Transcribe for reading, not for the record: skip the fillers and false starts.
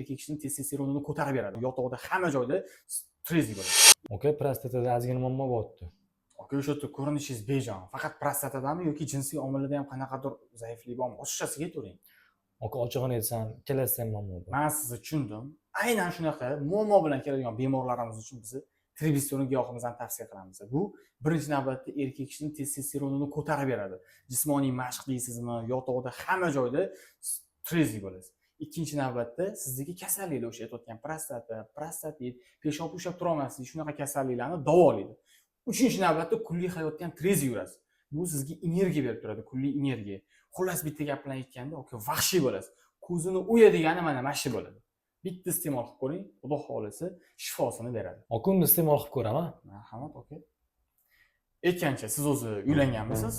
erkak kishining testosteronini ko'tarib beradi. Yotog'ida hamma joyda stress bo'ladi. Aka, prostatada ozgina muammo bo'lyapti. Aka, o'sha yerda ko'rinishingiz bejon. Faqat prostatadami yoki jinsiy omilida ham qanaqadir zaiflik bormi? Ochiqchasiga aytavering. Aka, ochig'ini aytsam, ikkalasida ham muammo bor. Men sizni tushundim. Aynan shunaqa muammo bilan keladigan bemorlarimiz uchun biz Tribistron giyohimizni tavsiya qilamiz. Bu birinchi navbatda erkak kishining testosteronini ko'tarib beradi. Jismoniy mashq deysizmi, yotog'ida hamma joyda stress bo'lasiz. Ikkinchi navbatda sizdagi kasalliklar, o'sha aytayotgan prostata, prostatit, peshob ushlab tura olmaslik, shunaqa kasalliklarni davolaydi. Uchinchi navbatda kunlik hayotda ham trez yurasiz. Bu sizga energiya berib turadi, kunlik energiya. Xullas bitta gap bilan aytganda, aka, vahshiy bo'lasiz. Ko'zini o'yadigani mana shu bo'ladi. Bitta iste'mol qilib ko'ring, Xudo xolisa shifosini beradi. Aka, uni iste'mol qilib ko'raman. Marhamat, aka. Aytgancha, siz o'zi uylanganmisiz?